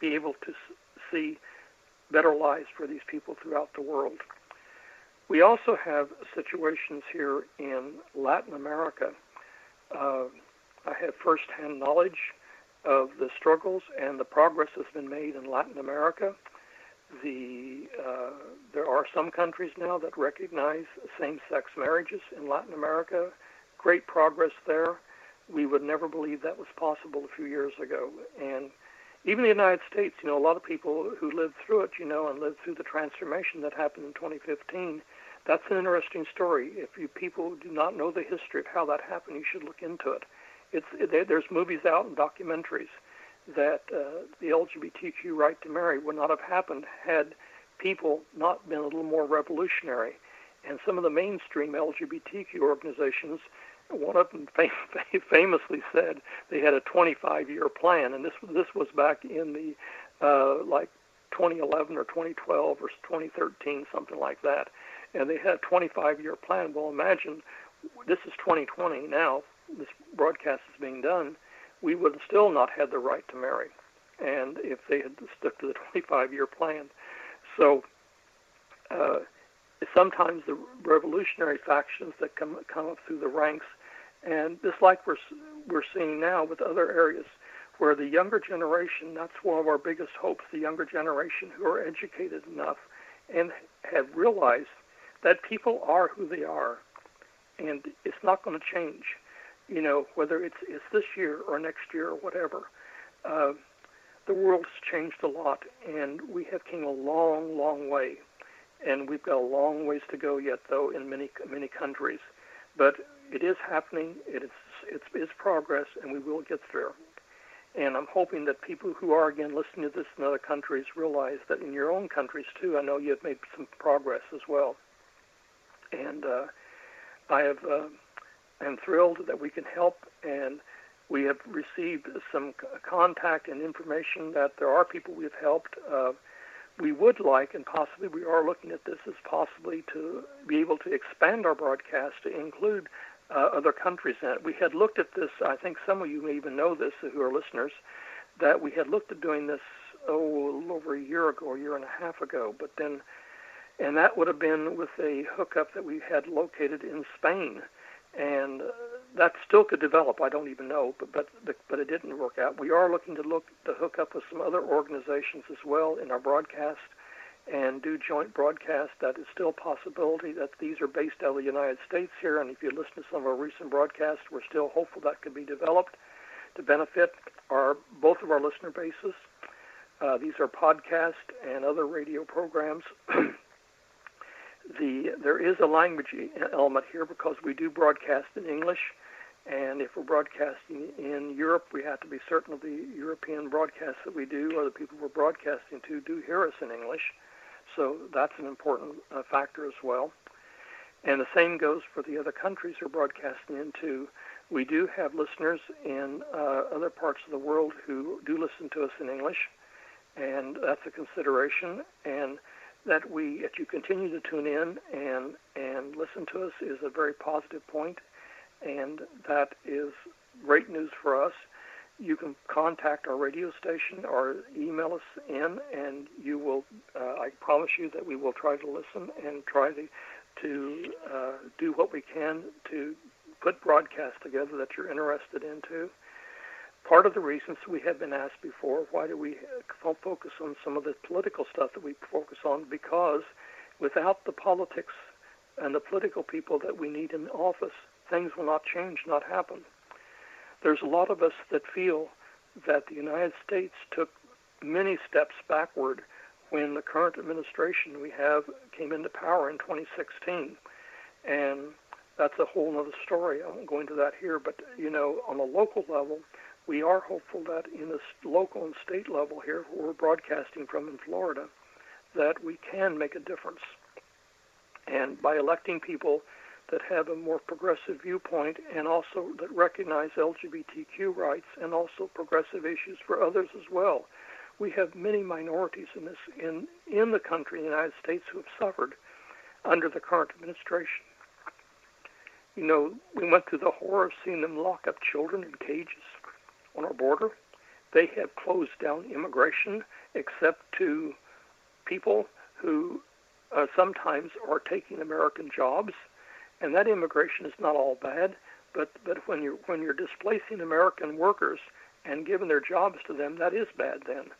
be able to see better lives for these people throughout the world. We also have situations here in Latin America. I have firsthand knowledge of the struggles and the progress that's been made in Latin America. There are some countries now that recognize same-sex marriages in Latin America. Great progress there. We would never believe that was possible a few years ago. And even the United States, a lot of people who lived through it, and lived through the transformation that happened in 2015, that's an interesting story. If you people do not know the history of how that happened, you should look into it. There's movies out and documentaries that the LGBTQ right to marry would not have happened had people not been a little more revolutionary. And some of the mainstream LGBTQ organizations, one of them famously said they had a 25-year plan, and this was back in the 2011 or 2012 or 2013, something like that. And they had a 25-year plan. Well, imagine, this is 2020 now, this broadcast is being done, we would still not have the right to marry, and if they had stuck to the 25-year plan. So sometimes the revolutionary factions that come up through the ranks, and just like we're seeing now with other areas, where the younger generation, that's one of our biggest hopes, the younger generation who are educated enough and have realized that people are who they are, and it's not going to change. Whether it's this year or next year or whatever, the world's changed a lot, and we have come a long, long way, and we've got a long ways to go yet, though, in many countries. But it is happening. It's progress, and we will get there. And I'm hoping that people who are again listening to this in other countries realize that in your own countries too. I know you have made some progress as well, and I'm thrilled that we can help, and we have received some contact and information that there are people we've helped. We would like, and possibly we are looking at this as possibly to be able to expand our broadcast to include other countries in it. We had looked at this, I think some of you may even know this who are listeners, that we had looked at doing this, a little over a year ago, a year and a half ago, and that would have been with a hookup that we had located in Spain. And that still could develop. I don't even know, but it didn't work out. We are looking to hook up with some other organizations as well in our broadcast and do joint broadcast. That is still a possibility. That these are based out of the United States here, and if you listen to some of our recent broadcasts, we're still hopeful that could be developed to benefit both of our listener bases. These are podcasts and other radio programs. There is a language element here because we do broadcast in English, and if we're broadcasting in Europe, we have to be certain of the European broadcasts that we do, or the people we're broadcasting to, do hear us in English. So that's an important factor as well. And the same goes for the other countries we're broadcasting into. We do have listeners in other parts of the world who do listen to us in English, and that's a consideration. And that you continue to tune in and listen to us is a very positive point, and that is great news for us. You can contact our radio station or email us in, and you will. I promise you that we will try to listen and try to do what we can to put broadcasts together that you're interested into. Part of the reasons we have been asked before, why do we focus on some of the political stuff that we focus on? Because without the politics and the political people that we need in office, things will not change, not happen. There's a lot of us that feel that the United States took many steps backward when the current administration we have came into power in 2016. And that's a whole other story. I won't go into that here, but, on a local level, we are hopeful that in the local and state level here, where we're broadcasting from in Florida, that we can make a difference. And by electing people that have a more progressive viewpoint and also that recognize LGBTQ rights and also progressive issues for others as well. We have many minorities in the country, in the United States, who have suffered under the current administration. We went through the horror of seeing them lock up children in cages on our border. they have closed down immigration except to people who sometimes are taking American jobs, and that immigration is not all bad. But when you're displacing American workers and giving their jobs to them, that is bad. Then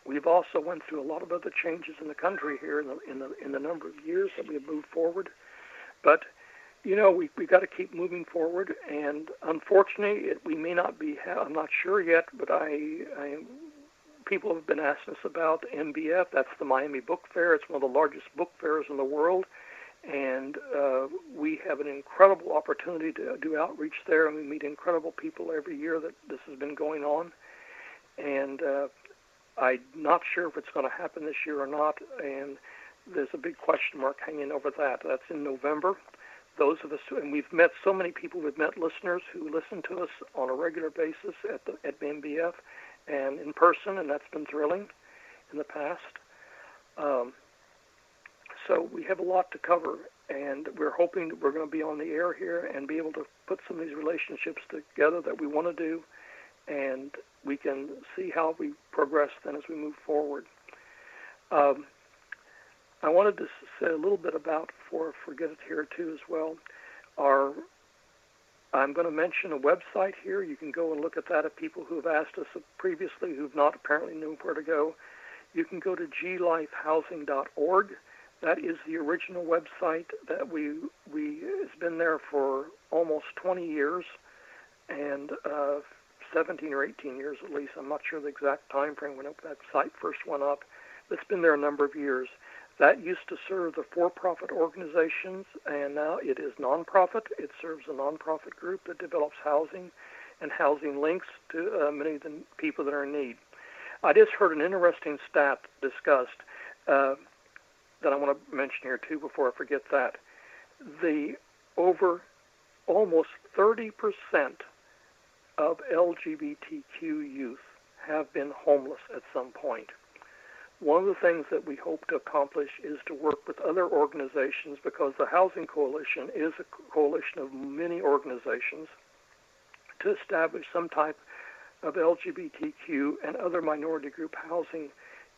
we've also went through a lot of other changes in the country here in the number of years that we've moved forward. But we got to keep moving forward, and unfortunately, we may not be. I'm not sure yet, but people have been asking us about MBF. That's the Miami Book Fair. It's one of the largest book fairs in the world, and we have an incredible opportunity to do outreach there, and we meet incredible people every year that this has been going on. And I'm not sure if it's going to happen this year or not, and there's a big question mark hanging over that. That's in November. Those of us, and we've met so many people, we've met listeners who listen to us on a regular basis at MBF and in person, and that's been thrilling in the past. So we have a lot to cover, and we're hoping that we're going to be on the air here and be able to put some of these relationships together that we want to do, and we can see how we progress then as we move forward. I wanted to say a little bit about, before I forget it here too as well, I'm going to mention a website here. You can go and look at that. If people who have asked us previously who've not apparently knew where to go, you can go to glifehousing.org. That is the original website that it's been there for almost 20 years, and 17 or 18 years at least. I'm not sure the exact time frame when that site first went up. It's been there a number of years. That used to serve the for-profit organizations, and now it is nonprofit. It serves a nonprofit group that develops housing and housing links to many of the people that are in need. I just heard an interesting stat discussed that I want to mention here too before I forget that. Over almost 30% of LGBTQ youth have been homeless at some point. One of the things that we hope to accomplish is to work with other organizations, because the Housing Coalition is a coalition of many organizations, to establish some type of LGBTQ and other minority group housing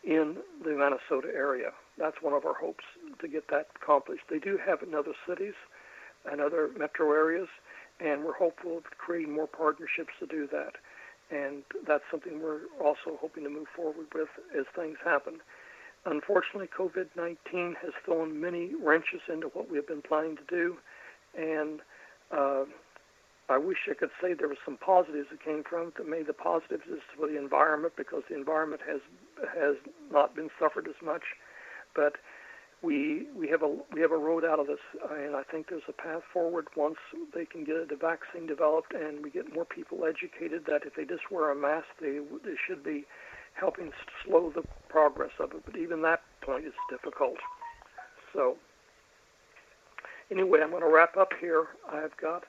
in the Minnesota area. That's one of our hopes, to get that accomplished. They do have it in other cities and other metro areas, and we're hopeful of creating more partnerships to do that. And that's something we're also hoping to move forward with as things happen. Unfortunately, COVID-19 has thrown many wrenches into what we have been planning to do, and I wish I could say there were some positives that came from it. Maybe the positives is for the environment, because the environment has not been suffered as much. But we have a road out of this, and I think there's a path forward once they can get the vaccine developed and we get more people educated that if they just wear a mask, they should be helping slow the progress of it. But even that point is difficult. So anyway, I'm going to wrap up here. I've got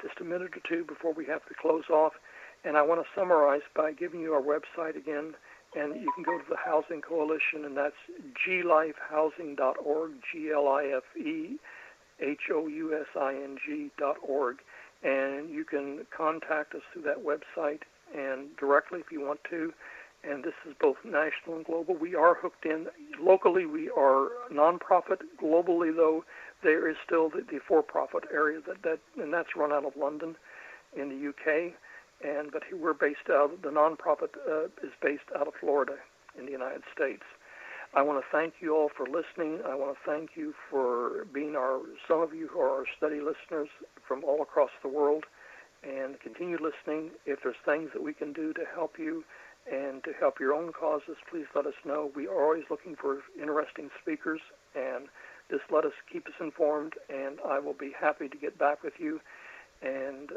just a minute or two before we have to close off, and I want to summarize by giving you our website again. And you can go to the Housing Coalition, and that's glifehousing.org, glifehousing.org. And you can contact us through that website and directly if you want to. And this is both national and global. We are hooked in. Locally, we are nonprofit. Globally, though, there is still the for-profit area, and that's run out of London in the UK. But we're based out. The nonprofit is based out of Florida in the United States. I want to thank you all for listening. I want to thank you for being some of you who are our steady listeners from all across the world, and continue listening. If there's things that we can do to help you and to help your own causes, please let us know. We are always looking for interesting speakers, and just keep us informed, and I will be happy to get back with you. And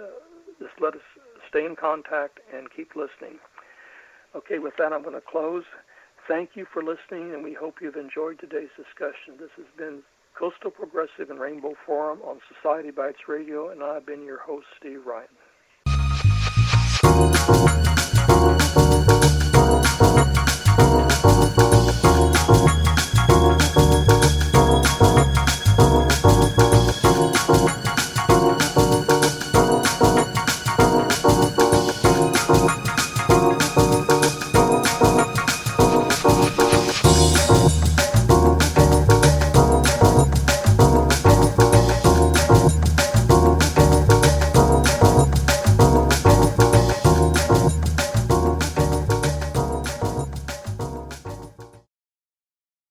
just let us stay in contact and keep listening. Okay, with that, I'm going to close. Thank you for listening, and we hope you've enjoyed today's discussion. This has been Coastal Progressive and Rainbow Forum on Society Bites Radio, and I've been your host, Steve Ryan.